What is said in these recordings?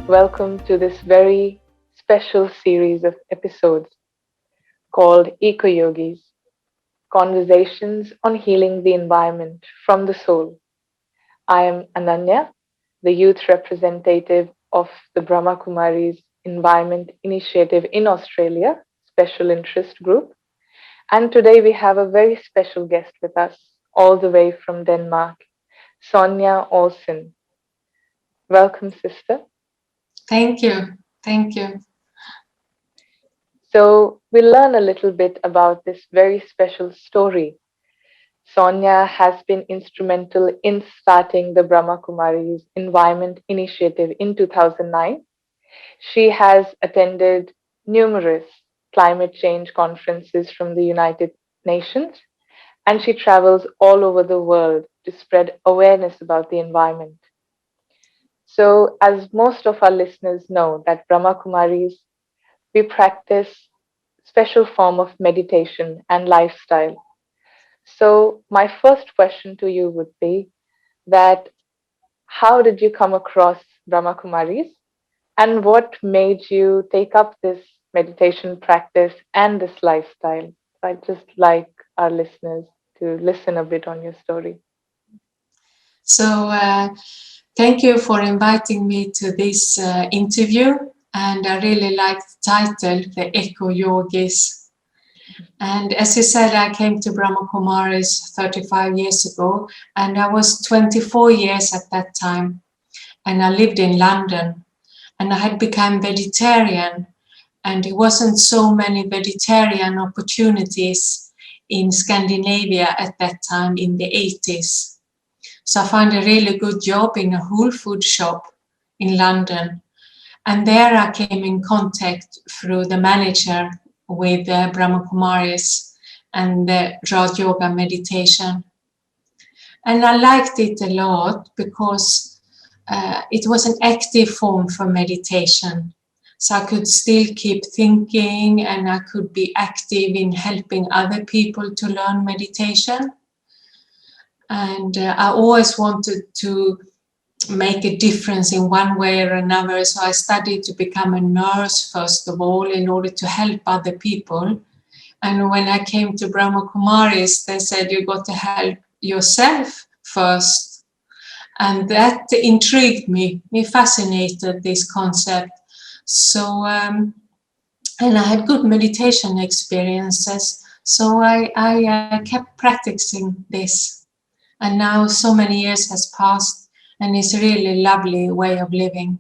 Welcome to this very special series of episodes called Eco Yogis, Conversations on Healing the Environment from the Soul. I am Ananya, the youth representative of the Brahma Kumaris Environment Initiative in Australia, Special Interest Group. And today we have a very special guest with us, all the way from Denmark, Sonja Ohlsson. Welcome, sister. Thank you. Thank you. So, we'll learn a little bit about this very special story. Sonja has been instrumental in starting the Brahma Kumaris Environment Initiative in 2009. She has attended numerous climate change conferences from the United Nations, and she travels all over the world to spread awareness about the environment. So, as most of our listeners know, that Brahma Kumaris, we practice special form of meditation and lifestyle. So my first question to you would be that how did you come across Brahma Kumaris and what made you take up this meditation practice and this lifestyle? I'd just like our listeners to listen a bit on your story. So, thank you for inviting me to this interview. And I really like the title, The Eco Yogis. And as you said, I came to Brahma Kumaris 35 years ago, and I was 24 years at that time. And I lived in London, and I had become vegetarian, and there wasn't so many vegetarian opportunities in Scandinavia at that time in the 80s. So I found a really good job in a whole food shop in London. And there I came in contact through the manager with Brahma Kumaris and the Raj Yoga meditation. And I liked it a lot because it was an active form for meditation. So I could still keep thinking and I could be active in helping other people to learn meditation. And I always wanted to make a difference in one way or another. So I studied to become a nurse, first of all, in order to help other people. And when I came to Brahma Kumaris, they said, you got to help yourself first. And that intrigued me. Me fascinated this concept. So, and I had good meditation experiences. So I kept practicing this. And now so many years has passed. And it's a really lovely way of living.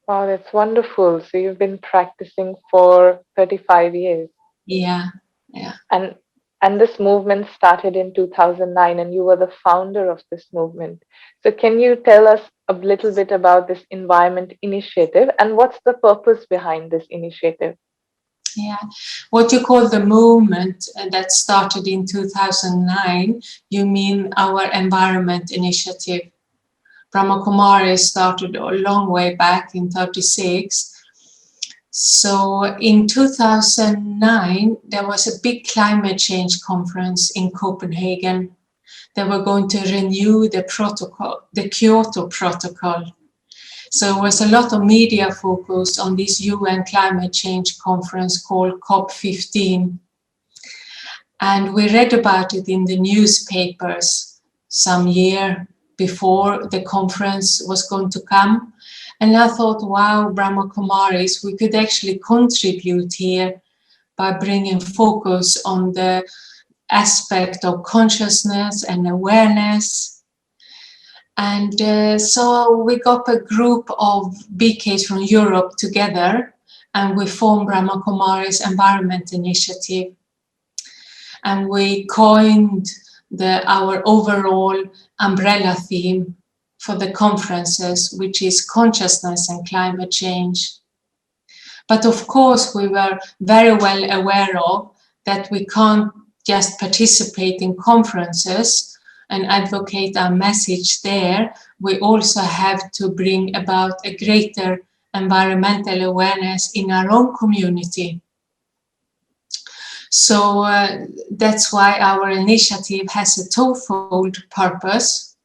Wow, that's wonderful. So you've been practicing for 35 years. Yeah. And this movement started in 2009 and you were the founder of this movement. So can you tell us a little bit about this environment initiative and what's the purpose behind this initiative? Yeah, what you call the movement that started in 2009, you mean our environment initiative. Brahma Kumaris started a long way back in 36. So in 2009, there was a big climate change conference in Copenhagen. They were going to renew the protocol, the Kyoto Protocol. So there was a lot of media focus on this UN climate change conference called COP15. And we read about it in the newspapers some year before the conference was going to come. And I thought, wow, Brahma Kumaris, we could actually contribute here by bringing focus on the aspect of consciousness and awareness. And so we got a group of BKs from Europe together and we formed Brahma Kumaris Environment Initiative. And we coined our overall umbrella theme for the conferences, which is consciousness and climate change. But of course, we were very well aware of that we can't just participate in conferences and advocate our message there. We also have to bring about a greater environmental awareness in our own community. So that's why our initiative has a twofold purpose: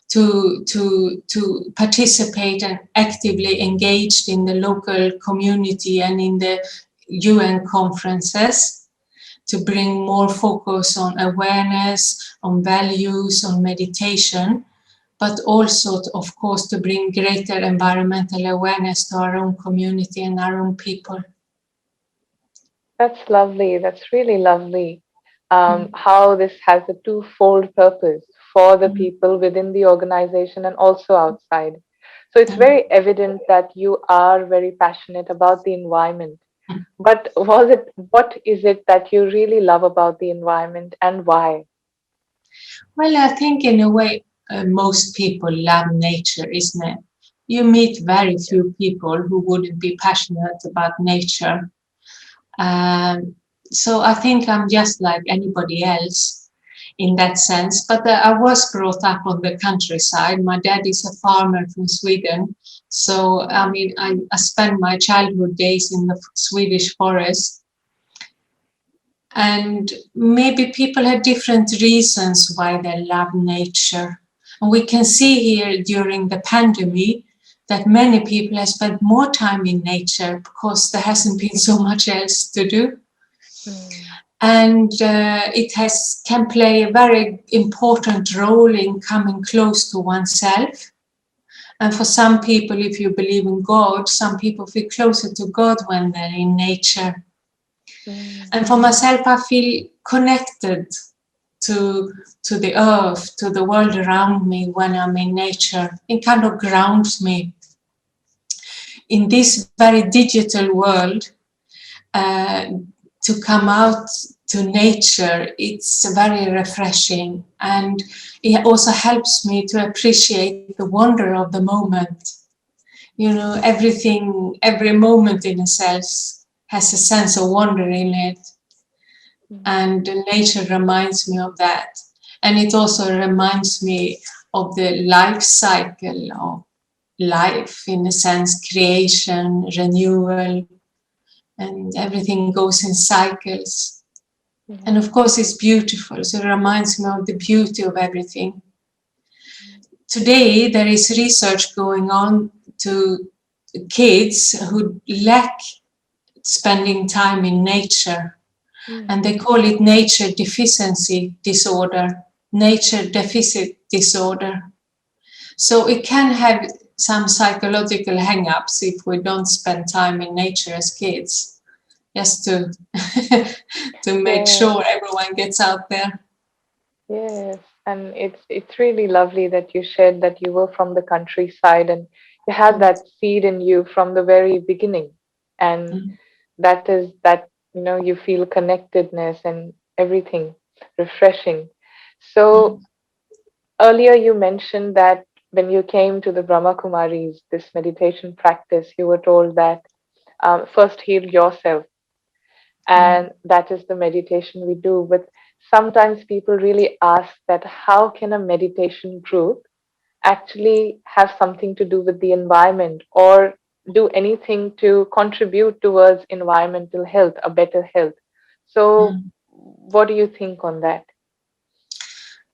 to participate and actively engaged in the local community and in the UN conferences, to bring more focus on awareness, on values, on meditation, but also, of course, to bring greater environmental awareness to our own community and our own people. That's lovely. That's really lovely. How this has a twofold purpose for the people within the organization and also outside. So it's very evident that you are very passionate about the environment. But what is it that you really love about the environment and why? Well, I think in a way, most people love nature, isn't it? You meet very few people who wouldn't be passionate about nature. So I think I'm just like anybody else in that sense. But I was brought up on the countryside. My dad is a farmer from Sweden. So, I mean, I spent my childhood days in the Swedish forest. And maybe people have different reasons why they love nature. And we can see here during the pandemic that many people have spent more time in nature because there hasn't been so much else to do. And it can play a very important role in coming close to oneself. And for some people, if you believe in God, some people feel closer to God when they're in nature. And for myself, I feel connected to the earth, to the world around me when I'm in nature. It kind of grounds me. In this very digital world, to come out to nature, it's very refreshing, and it also helps me to appreciate the wonder of the moment. You know, every moment in a sense has a sense of wonder in it, and nature reminds me of that. And it also reminds me of the life cycle of life, in a sense, creation, renewal, and everything goes in cycles. And of course, it's beautiful. So it reminds me of the beauty of everything. Today, there is research going on to kids who lack spending time in nature. And they call it nature deficiency disorder, nature deficit disorder. So it can have some psychological hang-ups if we don't spend time in nature as kids, just to make sure everyone gets out there. Yes, and it's really lovely that you shared that you were from the countryside and you had that seed in you from the very beginning, and that is that you feel connectedness and everything refreshing. So earlier you mentioned that when you came to the Brahma Kumaris, this meditation practice, you were told that first heal yourself, and that is the meditation we do. But sometimes people really ask that how can a meditation group actually have something to do with the environment or do anything to contribute towards environmental health, a better health. So what do you think on that?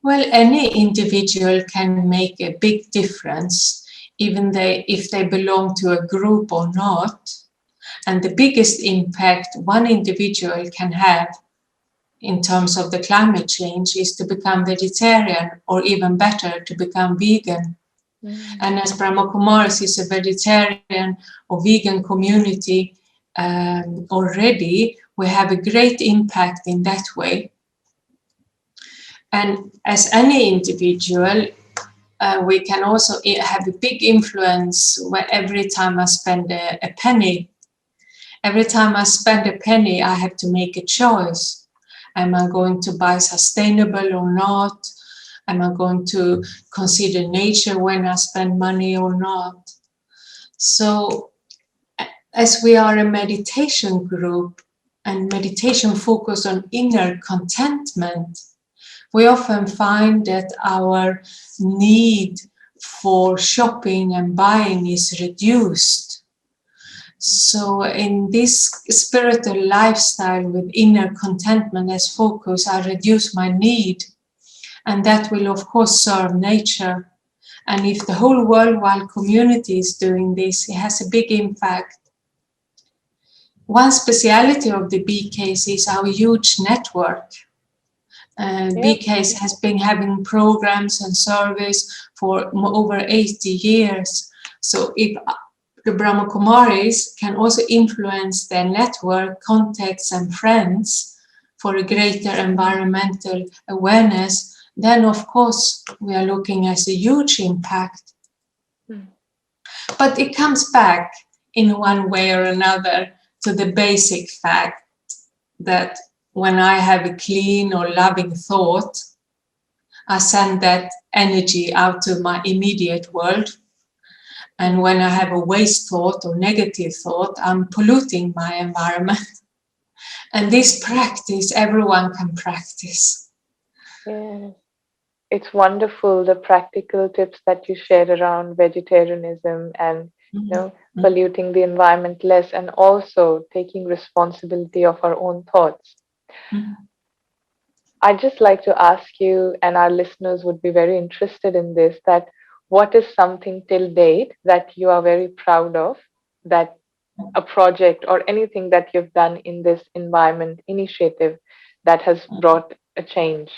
Well, any individual can make a big difference, even if they belong to a group or not. And the biggest impact one individual can have in terms of the climate change is to become vegetarian, or even better, to become vegan. And as Brahma Kumaris is a vegetarian or vegan community already, we have a great impact in that way. And as any individual, we can also have a big influence every time I spend a penny. Every time I spend a penny, I have to make a choice. Am I going to buy sustainable or not? Am I going to consider nature when I spend money or not? So, as we are a meditation group and meditation focus on inner contentment, we often find that our need for shopping and buying is reduced. So in this spiritual lifestyle with inner contentment as focus, I reduce my need. And that will, of course, serve nature. And if the whole worldwide community is doing this, it has a big impact. One speciality of the BKs is our huge network. BKs has been having programs and surveys for over 80 years. So if the Brahma Kumaris can also influence their network, contacts and friends for a greater environmental awareness, then of course we are looking at a huge impact. But it comes back in one way or another to the basic fact that when I have a clean or loving thought, I send that energy out to my immediate world. And when I have a waste thought or negative thought, I'm polluting my environment. And this practice, everyone can practice. Yeah. It's wonderful, the practical tips that you shared around vegetarianism and polluting the environment less, and also taking responsibility of our own thoughts. I'd just like to ask you, and our listeners would be very interested in this, that what is something till date that you are very proud of, that a project or anything that you've done in this environment initiative that has brought a change?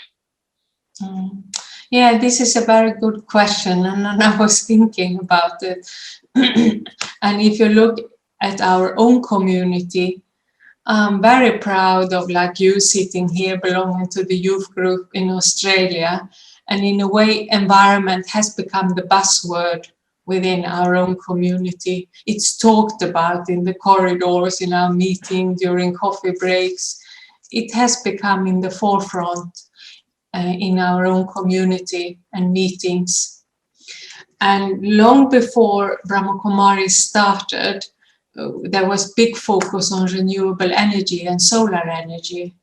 Yeah, this is a very good question, and I was thinking about it. And if you look at our own community, I'm very proud of, like you sitting here belonging to the youth group in Australia. And in a way, environment has become the buzzword within our own community. It's talked about in the corridors, in our meeting, during coffee breaks. It has become in the forefront in our own community and meetings. And long before Brahma Kumaris started, there was big focus on renewable energy and solar energy.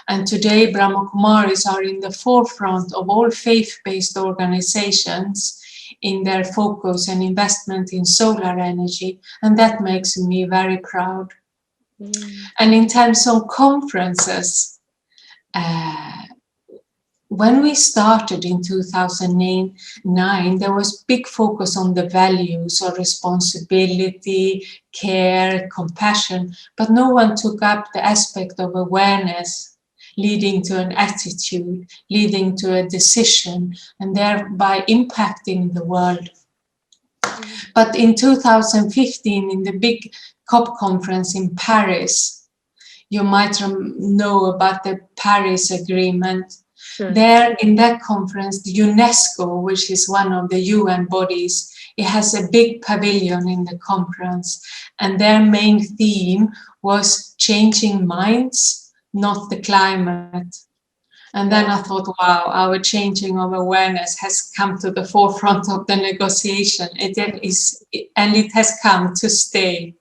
And today, Brahma Kumaris are in the forefront of all faith-based organizations in their focus and investment in solar energy. And that makes me very proud. And in terms of conferences, when we started in 2009, there was big focus on the values of responsibility, care, compassion, but no one took up the aspect of awareness, leading to an attitude, leading to a decision, and thereby impacting the world. But in 2015, in the big COP conference in Paris, you might know about the Paris Agreement. There in that conference, the UNESCO, which is one of the UN bodies, it has a big pavilion in the conference, and their main theme was changing minds, not the climate. And then I thought, wow, our changing of awareness has come to the forefront of the negotiation. It has come to stay.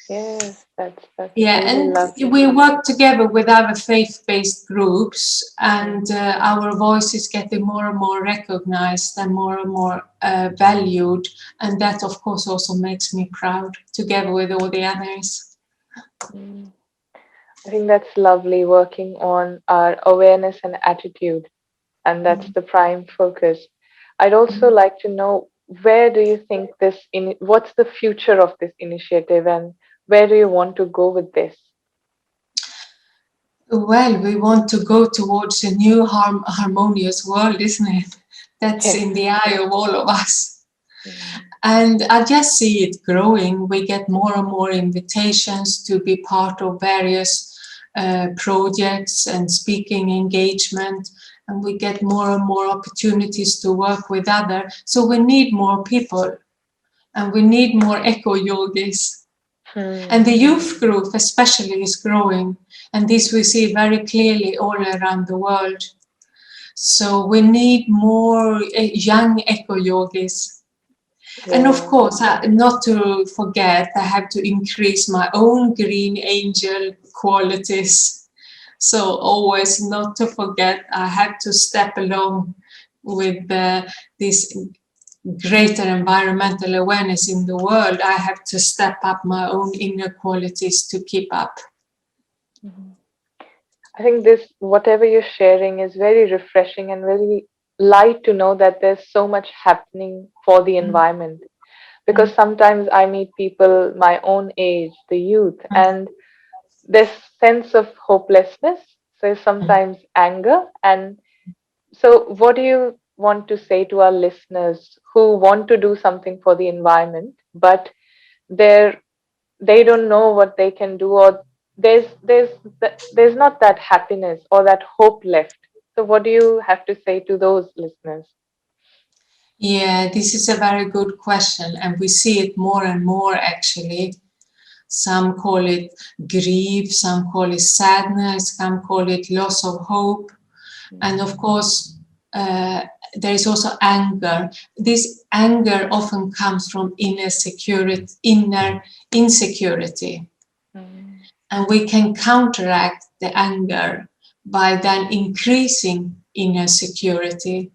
Yes, that's yeah, really and lovely. we work together with other faith-based groups, and our voice is getting more and more recognized and more valued, and that of course also makes me proud, together with all the others. I think that's lovely, working on our awareness and attitude, and that's the prime focus. I'd also like to know, where do you think what's the future of this initiative, and where do you want to go with this? Well, we want to go towards a new harmonious world, isn't it? That's in the eye of all of us. And I just see it growing. We get more and more invitations to be part of various projects and speaking engagement, and we get more and more opportunities to work with others. So we need more people, and we need more eco-yogis. And the youth group especially is growing, and this we see very clearly all around the world. So we need more young eco-yogis. And of course, not to forget, I have to increase my own green angel qualities. So always not to forget, I have to step along with this greater environmental awareness in the world. I have to step up my own inner qualities to keep up. I think whatever you're sharing is very refreshing and very light to know that there's so much happening for the mm, environment. Because mm, sometimes I meet people my own age, the youth, and this sense of hopelessness. So mm. sometimes anger. And so, what do you want to say to our listeners who want to do something for the environment, but they're they don't know what they can do, or there's not that happiness or that hope left? So, what do you have to say to those listeners? Yeah, this is a very good question, and we see it more and more actually. Some call it grief, some call it sadness, some call it loss of hope. And of course, there is also anger. This anger often comes from inner insecurity. Mm, And we can counteract the anger by then increasing inner security.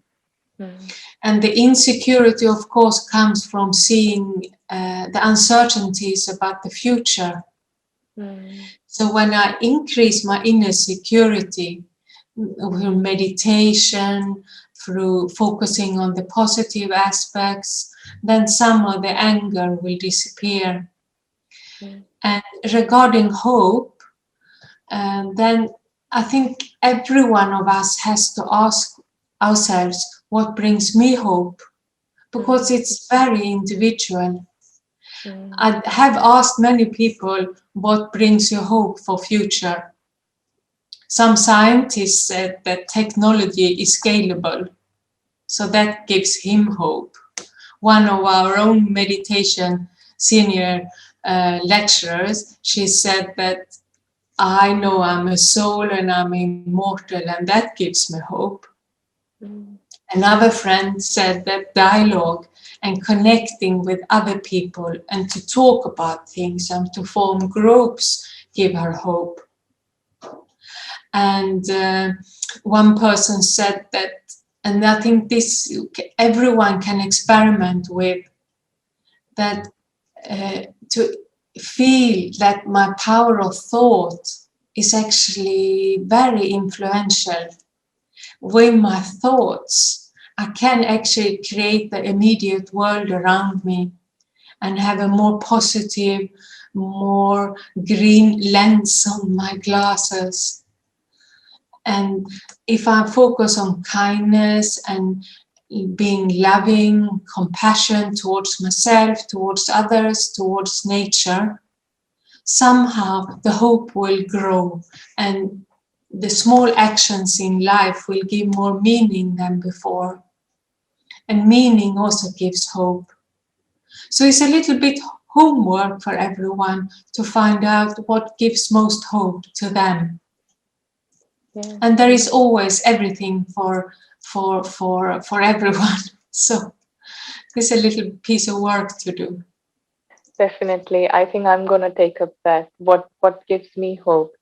mm, And the insecurity, of course, comes from seeing the uncertainties about the future. mm, So when I increase my inner security through meditation, through focusing on the positive aspects, then some of the anger will disappear. mm, And regarding hope, then I think every one of us has to ask ourselves, what brings me hope? Because mm, it's very individual. mm, I have asked many people, what brings you hope for future? Some scientists said that technology is scalable, so that gives him hope. One of our own meditation senior lecturers, she said that I know I'm a soul and I'm immortal, and that gives me hope. mm, Another friend said that dialogue and connecting with other people and to talk about things and to form groups give her hope. And one person said that, and I think this everyone can experiment with, that to feel that my power of thought is actually very influential. With my thoughts, I can actually create the immediate world around me and have a more positive, more green lens on my glasses. And if I focus on kindness and being loving, compassion towards myself, towards others, towards nature, somehow the hope will grow and the small actions in life will give more meaning than before. And meaning also gives hope. So it's a little bit homework for everyone to find out what gives most hope to them. yeah. And there is always everything for everyone. So there's a little piece of work to do. Definitely. I think I'm going to take up that. What gives me hope?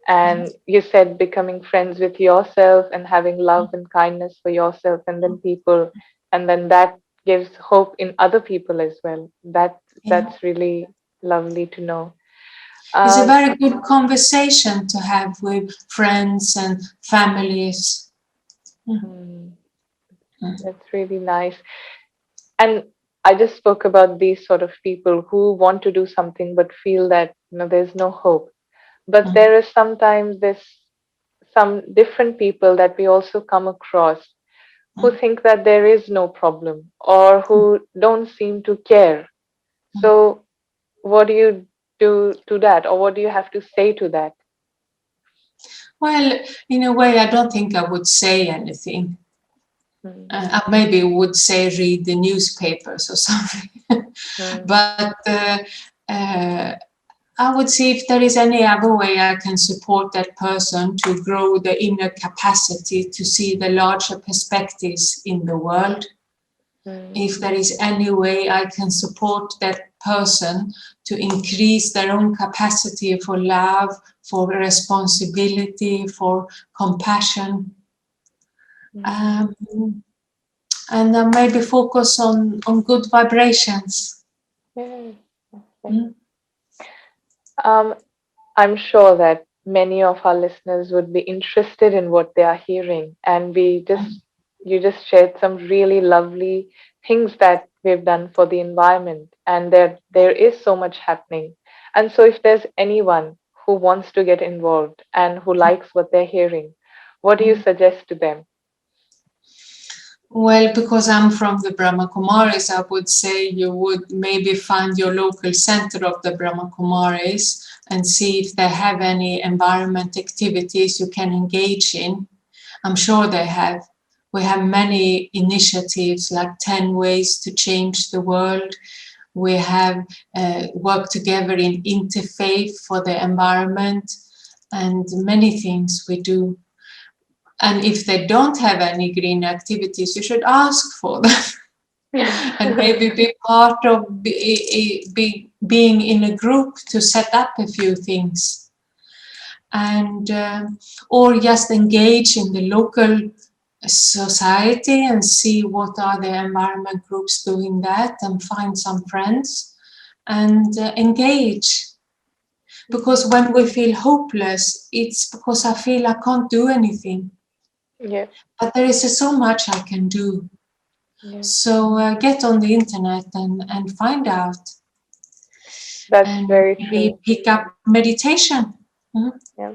And you said becoming friends with yourself and having love and kindness for yourself and then people, and then that gives hope in other people as well. Yeah. That's really lovely to know. It's a Um, very good conversation to have with friends and families. hmm, that's really nice. And I just spoke about these sort of people who want to do something but feel that there's no hope. But there is sometimes this some different people that we also come across who think that there is no problem or who don't seem to care. So, what do you do to that, or what do you have to say to that? Well, in a way, I don't think I would say anything. Mm, I maybe would say read the newspapers or something. mm, But uh, I would see if there is any other way I can support that person to grow the inner capacity to see the larger perspectives in the world. mm, If there is any way I can support that person to increase their own capacity for love, for responsibility, for compassion. mm. Um, and maybe focus on good vibrations. Yes, okay. Mm, Um, I'm sure that many of our listeners would be interested in what they are hearing, and we just mm, you just shared some really lovely things that we've done for the environment, and there is so much happening. And so if there's anyone who wants to get involved and who likes what they're hearing, what do you suggest to them? Well, because I'm from the Brahma Kumaris, I would say you would maybe find your local center of the Brahma Kumaris and see if they have any environment activities you can engage in. I'm sure they have. We have many initiatives like 10 ways to change the world. We have worked together in interfaith for the environment and many things we do. And if they don't have any green activities, you should ask for them and maybe be part of being in a group to set up a few things. And or just engage in the local society and see what are the environment groups doing that, and find some friends and engage. Because when we feel hopeless, it's because I feel I can't do anything. Yeah. But there is so much I can do. Yeah. So get on the internet and find out. That's And very maybe true. pick up meditation. Yeah,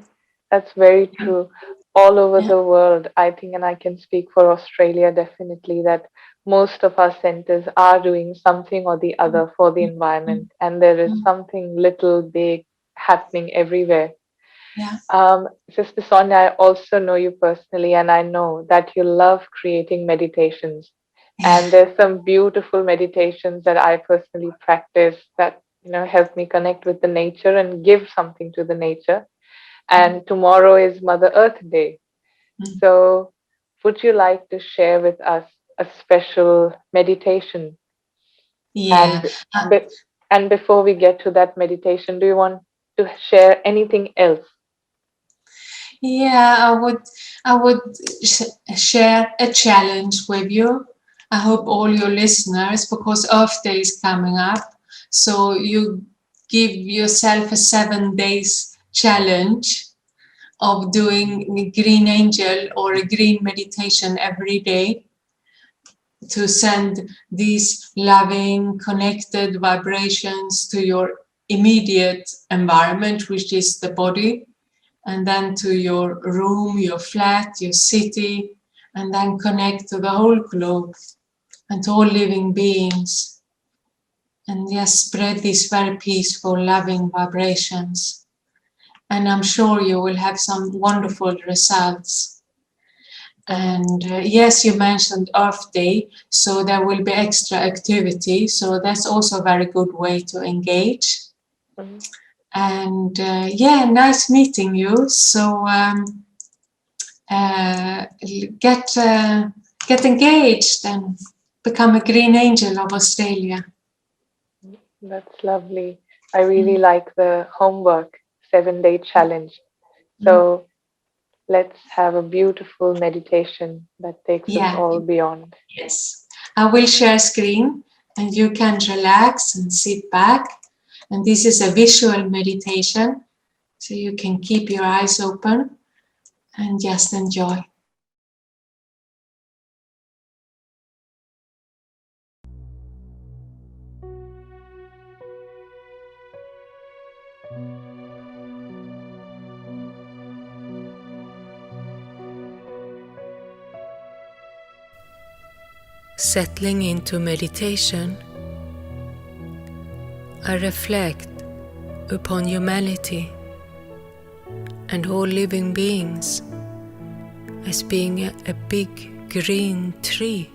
that's very true. All over Yeah. the world, I think, and I can speak for Australia definitely, that most of our centers are doing something or the other for the environment, and there is something little big happening everywhere. Yeah. Sister Sonia, I also know you personally, and I know that you love creating meditations. And there's some beautiful meditations that I personally practice that help me connect with the nature and give something to the nature. And tomorrow is Mother Earth Day. So, would you like to share with us a special meditation? Yeah. And be- and before we get to that meditation, do you want to share anything else? Yeah, I would share a challenge with you. I hope all your listeners, because Earth Day is coming up, so you give yourself a 7 days challenge of doing a green angel or a green meditation every day to send these loving, connected vibrations to your immediate environment, which is the body, and then to your room, your flat, your city, and then connect to the whole globe and to all living beings. And just spread these very peaceful, loving vibrations. And I'm sure you will have some wonderful results. And yes, you mentioned Earth Day, so there will be extra activity. So that's also a very good way to engage. Mhm. And yeah, nice meeting you. So get engaged and become a green angel of Australia. That's lovely. I really like the homework 7-day challenge. Mm. So, let's have a beautiful meditation that takes us Yeah, all beyond. yes. I will share screen and you can relax and sit back. And this is a visual meditation, so you can keep your eyes open and just enjoy. Settling into meditation, I reflect upon humanity and all living beings as being a big green tree.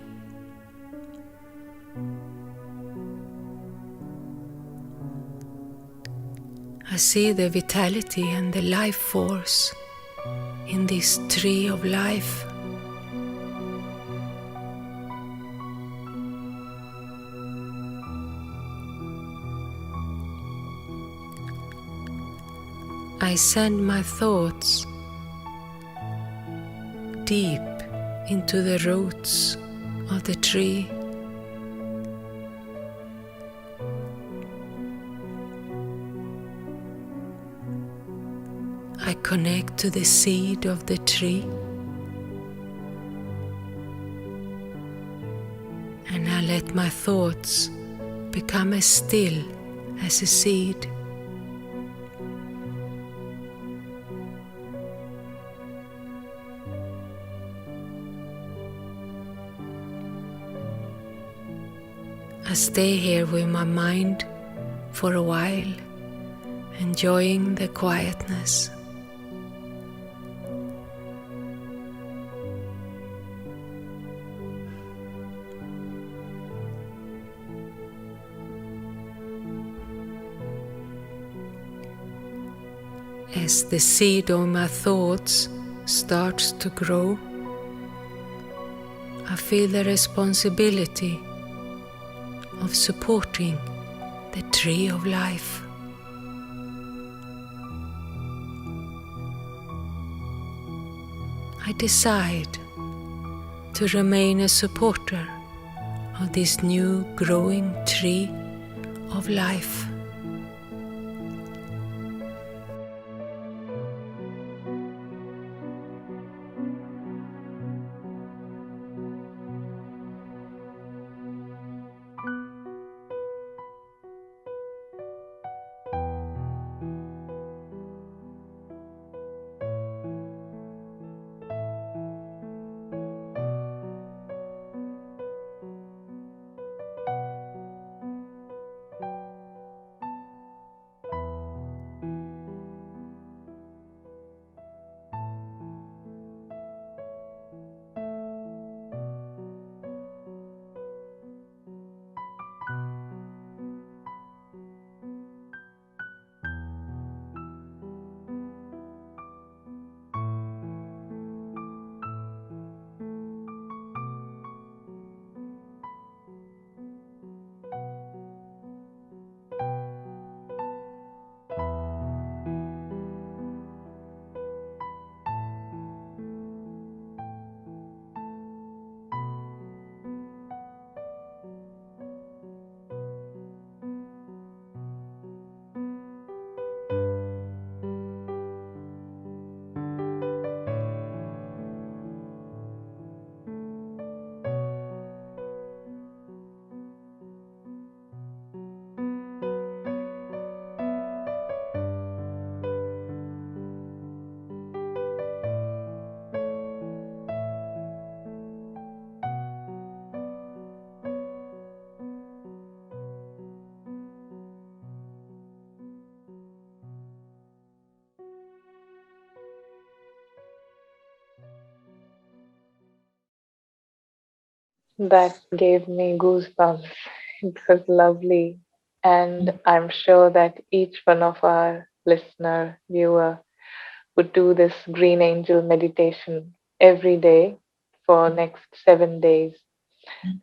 I see the vitality and the life force in this tree of life. I send my thoughts deep into the roots of the tree. I connect to the seed of the tree. thoughts become as still as a seed. I stay here with my mind for a while, enjoying the quietness. As the seed of my thoughts starts to grow, I feel the responsibility of supporting the tree of life. I decide to remain a supporter of this new growing tree of life. That gave me goosebumps. It was lovely. And I'm sure that each one of our listener, viewer would do this green angel meditation every day for next 7 days.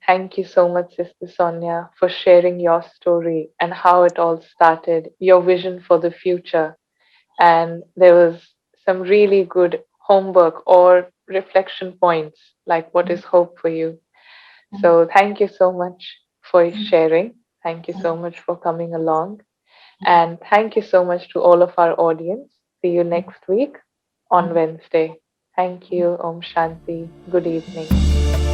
Thank you so much, Sister Sonia, for sharing your story and how it all started, your vision for the future. And there was some really good homework or reflection points, like what is hope for you. So thank you so much for sharing. Thank you so much for coming along. And thank you so much to all of our audience. See you next week on Wednesday. Thank you. Om Shanti. Good evening.